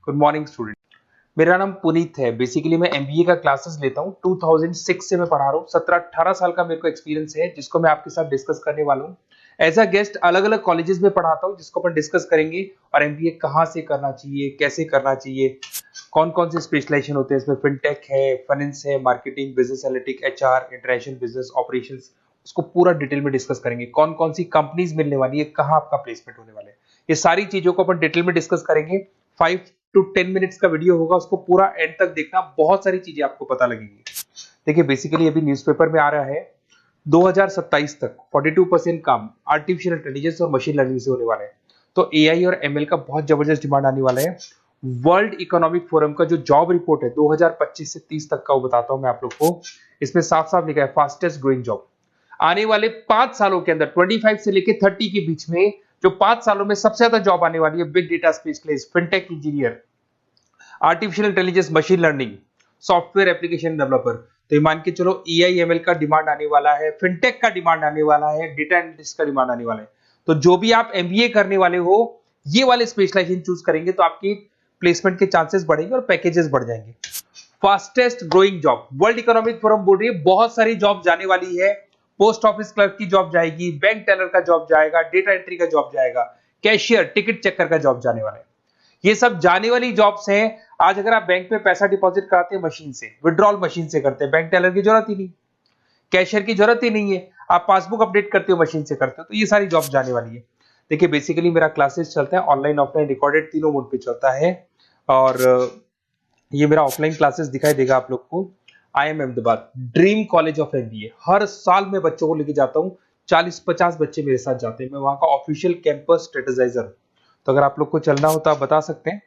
Good morning student. मेरा नाम पुनीत है। बेसिकली मैं एमबीए का क्लासेस लेता हूँ। 2006 से मैं पढ़ा रहा हूँ। 17-18 साल का मेरे को एक्सपीरियंस है, जिसको मैं आपके साथ डिस्कस करने वाला हूँ। एज अ गेस्ट अलग अलग कॉलेजेस में पढ़ाता हूँ, जिसको अपन डिस्कस करेंगे। और एमबीए कहाँ से करना चाहिए, कैसे करना चाहिए, कौन कौन से स्पेशलाइजेशन होते हैं इसमें। फिनटेक है, फाइनेंस है, marketing, business analytic, HR, international business operations, उसको पूरा डिटेल में डिस्कस करेंगे। कौन कौन सी कंपनीज मिलने वाली है, कहाँ आपका प्लेसमेंट होने वाला है, ये सारी चीजों को अपन डिटेल में डिस्कस करेंगे। 5 to 10 मिनट्स का वीडियो होगा, उसको पूरा एंड तक देखना। बहुत सारी चीजें आपको पता लगेंगी। देखिए बेसिकली अभी न्यूज़पेपर में आ रहा है 2027 तक 42% काम आर्टिफिशियल इंटेलिजेंस और मशीन लर्निंग से होने वाला है। तो एआई और एमएल का बहुत जबरदस्त डिमांड आने वाला है। वर्ल्ड इकोनॉमिक फोरम का जो जॉब रिपोर्ट है 2025 से 30 तक का, वो बताता हूं मैं आप लोग को। इसमें साफ साफ लिखा है फास्टेस्ट ग्रोइंग जॉब। आने वाले 5 सालों के अंदर 25 से लेकर 30 के बीच में जो 5 सालों में सबसे ज्यादा जॉब आने वाली है, big data specialist, fintech engineer, artificial intelligence, machine learning, software application developer. तो ये मान के चलो एआईएमएल का डिमांड आने वाला है, फिनटेक का डिमांड आने वाला है, डेटा एनालिटिक्स का डिमांड आने वाला है। तो जो भी आप एमबीए करने वाले हो, ये वाले स्पेशलाइजेशन चूज करेंगे तो आपकी प्लेसमेंट के चांसेस बढ़ेंगे और पैकेजेस बढ़ जाएंगे। Fastest growing job, world economic forum बोल रही है बहुत सारी जॉब जाने वाली है। पोस्ट ऑफिस क्लर्क की जॉब जाएगी, बैंक टेलर का जॉब जाएगा, डेटा एंट्री का जॉब जाएगा, कैशियर, टिकट चेकर का जॉब जाने वाला है। ये सब जाने वाली जॉब्स हैं। आज अगर आप बैंक में पैसा डिपॉजिट कराते हैं मशीन से, विड्रॉल मशीन से करते हैं, बैंक टेलर की जरूरत ही नहीं, कैशियर की जरूरत ही नहीं है, आप पासबुक अपडेट करते हो मशीन से करते हो, तो ये सारी जॉब जाने वाली है। देखिए बेसिकली मेरा क्लासेस चलता है ऑनलाइन ऑफलाइन रिकॉर्डेड, तीनों मोड पे चलता है। और ये मेरा ऑफलाइन क्लासेस दिखाई देगा आप लोग को। IIM Ahmedabad, dream college of MBA. हर साल मैं बच्चों को लेके जाता हूँ। 40-50 बच्चे मेरे साथ जाते हैं। मैं वहां का ऑफिशियल कैंपस स्ट्रेटेजाइजर हूँ। तो अगर आप लोग को चलना हो तो आप बता सकते हैं।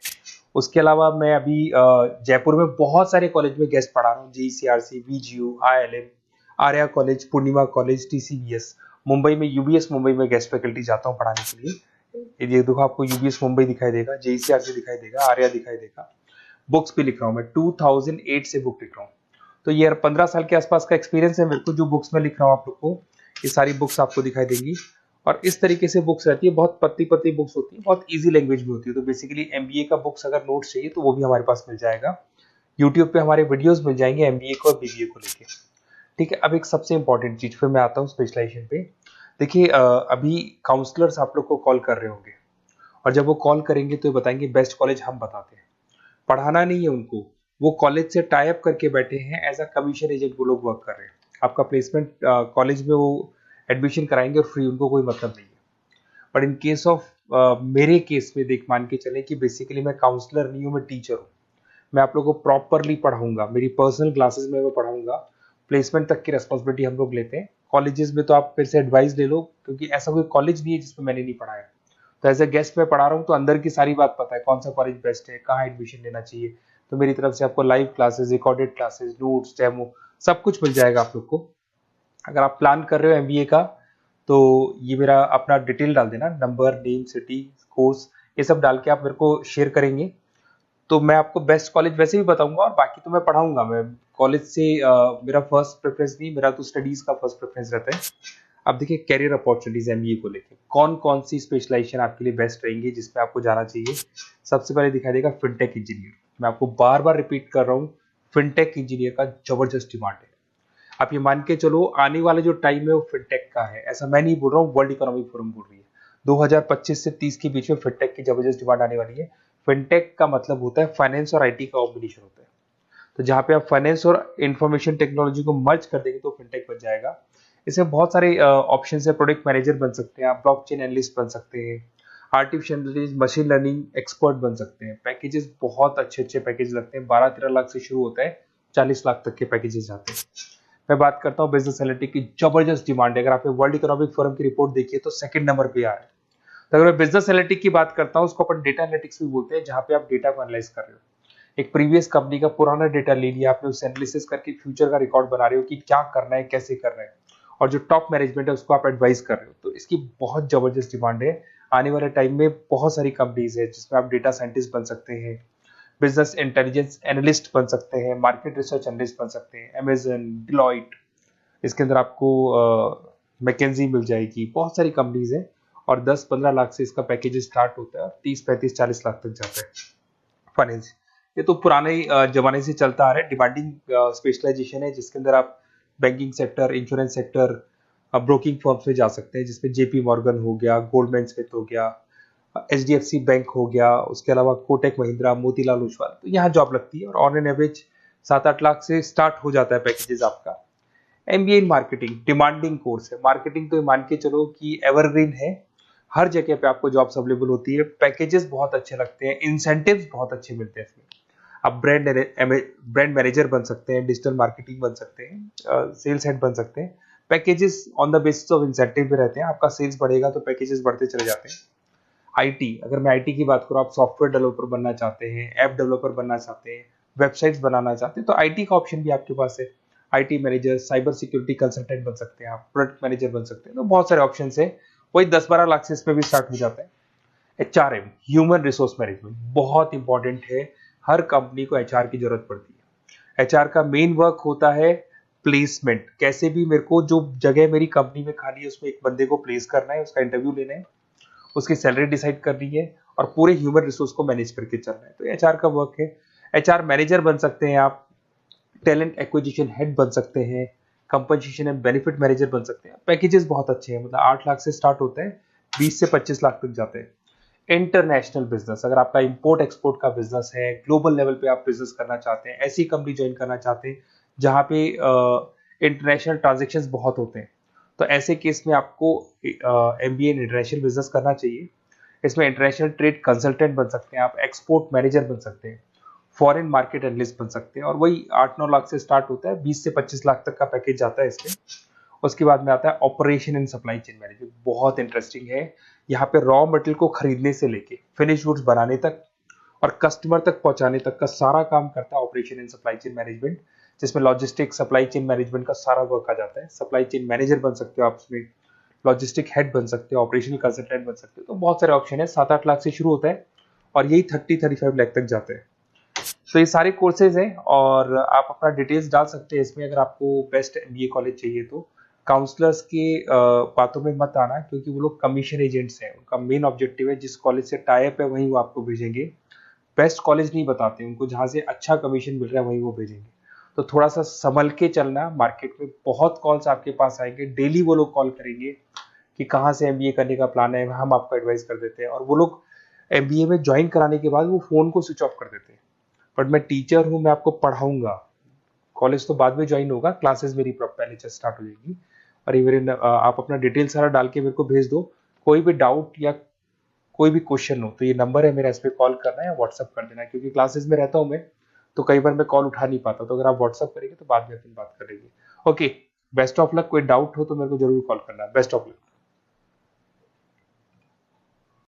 उसके अलावा मैं अभी जयपुर में बहुत सारे कॉलेज में गेस्ट पढ़ा रहा हूँ। जीसीआरसी, वीजीयू, IIM, आर्या कॉलेज, पूर्णिमा कॉलेज, TCBS। मुंबई में यूबीएस मुंबई में गेस्ट फैकल्टी जाता हूँ पढ़ाने के लिए। ये देखो आपको यूबीएस मुंबई दिखाई देगा, JCRC दिखाई देगा, आर्या दिखाई देगा। बुक्स भी लिख रहा हूँ मैं, 2008 से बुक लिख रहा हूँ। तो ये 15 साल के आसपास का एक्सपीरियंस है मेरे को। जो बुक्स में लिख रहा हूँ आप लोग को, ये सारी बुक्स आपको दिखाई देंगी। और इस तरीके से बुक्स रहती है, बहुत पतली पतली बुक्स होती है, बहुत इजी लैंग्वेज में होती है। तो बेसिकली एमबीए का बुक्स अगर नोट्स चाहिए तो वो भी हमारे पास मिल जाएगा। यूट्यूब पे हमारे वीडियोस मिल जाएंगे एमबीए को और बीबीए को लेके। ठीक है, अब एक सबसे इंपॉर्टेंट चीज, फिर मैं आता हूँ स्पेशलाइजेशन पे। देखिए अभी काउंसलर्स आप लोग को कॉल कर रहे होंगे, और जब वो कॉल करेंगे तो बताएंगे बेस्ट कॉलेज हम बताते हैं। पढ़ाना नहीं है उनको, वो कॉलेज से टाई अप करके बैठे हैं, एज अ कमीशन एजेंट वो लोग वर्क कर रहे हैं। आपका प्लेसमेंट कॉलेज में वो एडमिशन कराएंगे और फ्री, उनको कोई मतलब नहीं है। बट इन केस ऑफ मेरे केस में देख मान के चले कि बेसिकली मैं काउंसलर नहीं हूँ, मैं टीचर हूँ। मैं आप लोगों को प्रॉपरली पढ़ाऊंगा, मेरी पर्सनल क्लासेस में मैं पढ़ाऊंगा। प्लेसमेंट तक की रिस्पॉन्सिबिलिटी हम लोग लेते हैं। कॉलेजेस में तो आप फिर से एडवाइस ले लो, क्योंकि ऐसा कोई कॉलेज नहीं है जिसमें मैंने नहीं पढ़ाया। तो एज ए गेस्ट मैं पढ़ा रहा हूँ, तो अंदर की सारी बात पता है, कौन सा कॉलेज बेस्ट है, कहाँ एडमिशन लेना चाहिए। तो मेरी तरफ से आपको live classes, recorded classes, notes, demo, सब कुछ मिल जाएगा आप लोग को। अगर आप प्लान कर रहे हो एमबीए का, तो ये मेरा अपना डिटेल डाल देना, नंबर, नेम, सिटी, कोर्स, ये सब डाल के आप मेरे को शेयर करेंगे। तो मैं आपको बेस्ट कॉलेज वैसे भी बताऊंगा, और बाकी तो मैं पढ़ाऊंगा। मैं कॉलेज से मेरा फर्स्ट प्रेफरेंस नहीं, मेरा तो स्टडीज का फर्स्ट प्रेफरेंस रहता है। अब देखिए कैरियर अपॉर्चुनिटीज एमबीए को लेके कौन कौन सी स्पेशलाइजेशन आपके लिए बेस्ट रहेंगी, जिसमें आपको जाना चाहिए। सबसे पहले दिखाई देगा फिनटेक इंजीनियर। मैं आपको बार बार रिपीट कर रहा हूँ, फिनटेक इंजीनियर का जबरदस्त डिमांड है। आप ये मान के चलो आने वाला जो टाइम है वो फिनटेक का है। ऐसा मैं नहीं बोल रहा हूँ, वर्ल्ड इकोनॉमिक फोरम बोल रही है। 2025 से 30 के बीच में फिनटेक की जबरदस्त डिमांड आने वाली है। फिनटेक का मतलब होता है फाइनेंस और आईटी का कॉम्बिनेशन होता है। तो जहां पे आप फाइनेंस और इंफॉर्मेशन टेक्नोलॉजी को मर्ज कर देंगे तो फिनटेक बन जाएगा। इसमें बहुत सारे ऑप्शन है। प्रोडक्ट मैनेजर बन सकते हैं आप, ब्लॉकचेन एनालिस्ट बन सकते हैं, artificial intelligence, machine learning expert बन सकते हैं। पैकेजेस बहुत अच्छे अच्छे पैकेज लगते हैं, 12-13 लाख से शुरू होता है, 40 लाख तक के पैकेजेस जाते हैं। मैं बात करता हूँ बिजनेस एनालिटिक्स की, जबरदस्त डिमांड है। अगर आपने वर्ल्ड इकोनॉमिक फोरम की रिपोर्ट देखी है तो सेकंड नंबर पे आ रहा है। तो अगर मैं बिजनेस एनालिटिक्स की बात करता हूँ, उसको अपन डेटा एनालिटिक्स भी बोलते हैं, जहां पे आप डेटा को एनालाइज कर रहे हो। एक प्रीवियस कंपनी का पुराना डेटा ले लिया आपने, उसे एनालिसिस करके फ्यूचर का रिकॉर्ड बना रहे हो कि क्या करना है, कैसे करना है, और जो टॉप मैनेजमेंट है उसको आप एडवाइस कर रहे हो। तो इसकी बहुत जबरदस्त डिमांड है। आने वाले टाइम में बहुत सारी कंपनीज है जिसमें आप डेटा साइंटिस्ट बन सकते हैं, बिजनेस इंटेलिजेंस एनालिस्ट बन सकते हैं, मार्केट रिसर्च एनालिस्ट बन सकते हैं, अमेजन, डिलॉइट, इसके अंदर आपको मैकेंजी मिल जाएगी। बहुत सारी कंपनीज है, और 10-15 लाख से इसका पैकेज स्टार्ट होता है और 30-35-40 लाख तक जाता है। फाइनेंस, ये तो पुराने जमाने से चलता आ रहा है। डिमांडिंग स्पेशलाइजेशन है जिसके अंदर आप banking sector, insurance sector, broking firms में जा सकते हैं, जिसमें जेपी मॉर्गन हो गया, गोल्डमैन स्मिथ हो गया, एचडीएफसी बैंक हो गया, उसके अलावा कोटक महिंद्रा, मोतीलाल ओसवाल, तो यहाँ जॉब लगती है और ऑन एन एवरेज 7-8 लाख से स्टार्ट हो जाता है पैकेजेस आपका। MBA in marketing demanding course है। मार्केटिंग तो मान के चलो कि एवरग्रीन है, हर जगह पे आपको जॉब्स अवेलेबल होती है, पैकेजेस बहुत अच्छे लगते हैं, इंसेंटिव्स बहुत अच्छे मिलते हैं इसमें। आप ब्रांड मैनेजर बन सकते हैं, डिजिटल मार्केटिंग बन सकते हैं, सेल्स हेड बन सकते हैं। Packages on the basis of incentive पे रहते हैं, आपका सेल्स बढ़ेगा तो पैकेजेस बढ़ते चले जाते हैं। आईटी, अगर मैं आईटी की बात करूँ, आप सॉफ्टवेयर डेवलपर बनना चाहते हैं, ऐप डेवलपर बनना चाहते हैं, वेबसाइट्स बनाना चाहते हैं, तो आईटी का ऑप्शन भी आपके पास है। IT manager, cyber security consultant बन सकते हैं, आप प्रोडक्ट मैनेजर बन सकते हैं, तो बहुत सारे ऑप्शन है। वही 10-12 लाख से इसमें भी स्टार्ट हो जाता है। एचआरएम, ह्यूमन रिसोर्स मैनेजमेंट, बहुत इंपॉर्टेंट है। हर कंपनी को एचआर की जरूरत पड़ती है। एचआर का मेन वर्क होता है प्लेसमेंट, कैसे भी मेरे को जो जगह मेरी कंपनी में खाली है उसमें एक बंदे को प्लेस करना है, उसका इंटरव्यू लेना है, उसकी सैलरी डिसाइड करनी है और पूरे ह्यूमन रिसोर्स को मैनेज करके चलना है, तो एचआर का वर्क है। एचआर मैनेजर बन सकते हैं आप, टैलेंट एक्विजिशन हेड बन सकते हैं, कंपनसेशन एंड बेनिफिट मैनेजर बन सकते हैं। पैकेजेस बहुत अच्छे हैं, मतलब 8 लाख से स्टार्ट होते हैं, 20 से 25 लाख तक जाते हैं। इंटरनेशनल बिजनेस, अगर आपका इंपोर्ट एक्सपोर्ट का बिजनेस है, ग्लोबल लेवल पे आप बिजनेस करना चाहते हैं, ऐसी कंपनी ज्वाइन करना चाहते हैं जहां पे इंटरनेशनल ट्रांजेक्शन्स बहुत होते हैं, तो ऐसे केस में आपको एमबीए इन इंटरनेशनल बिजनेस करना चाहिए। इसमें इंटरनेशनल ट्रेड कंसल्टेंट बन सकते हैं आप, एक्सपोर्ट मैनेजर बन सकते हैं, फॉरेन मार्केट एनालिस्ट बन सकते हैं, और वही 8-9 लाख से स्टार्ट होता है, 20 से 25 लाख तक का पैकेज जाता है इसमें। उसके बाद में आता है operation and supply chain management, बहुत इंटरेस्टिंग है। यहाँ पे रॉ मटेरियल को खरीदने से लेके फिनिश गुड्स बनाने तक और कस्टमर तक पहुंचाने तक का सारा काम करता है operation and supply chain management, जिसमें लॉजिस्टिक सप्लाई चेन मैनेजमेंट का सारा वर्क आ जाता है। सप्लाई चेन मैनेजर बन सकते हो आप इसमें, लॉजिस्टिक हेड बन सकते हो, ऑपरेशनल कंसल्टेंट बन सकते हो, तो बहुत सारे ऑप्शन है। 7-8 लाख से शुरू होता है और यही 30-35 लाख तक जाते हैं। तो ये सारे कोर्सेज हैं और आप अपना डिटेल्स डाल सकते हैं इसमें, अगर आपको बेस्ट एमबीए कॉलेज चाहिए तो। काउंसलर्स के बातों में मत आना, क्योंकि वो लोग कमीशन एजेंट्स हैं, उनका मेन ऑब्जेक्टिव है जिस कॉलेज से टाई अप है वहीं वो आपको भेजेंगे। बेस्ट कॉलेज नहीं बताते उनको, जहाँ से अच्छा कमीशन मिल रहा है वहीं वो भेजेंगे। तो थोड़ा सा संभल के चलना, मार्केट में बहुत कॉल्स आपके पास आएंगे, डेली वो लोग कॉल करेंगे कि कहाँ से एमबीए करने का प्लान है, हम आपको एडवाइस कर देते हैं, और वो लोग एमबीए में ज्वाइन कराने के बाद वो फोन को स्विच ऑफ कर देते हैं। बट मैं टीचर हूँ, मैं आपको पढ़ाऊंगा, कॉलेज तो बाद में ज्वाइन होगा, क्लासेस मेरी पहले से स्टार्ट हो जाएगी। और ये मेरे आप अपना डिटेल सारा डाल के मेरे को भेज दो। कोई भी डाउट या कोई भी क्वेश्चन हो तो ये नंबर है मेरा, इस पे कॉल करना है या व्हाट्सअप कर देना है, क्योंकि क्लासेस में रहता हूँ मैं, तो कई बार मैं कॉल उठा नहीं पाता, तो अगर आप व्हाट्सअप करेंगे तो बाद में अपन बात कर लेंगे। Okay, best of luck. कोई डाउट हो तो मेरे को जरूर कॉल करना। Best of luck.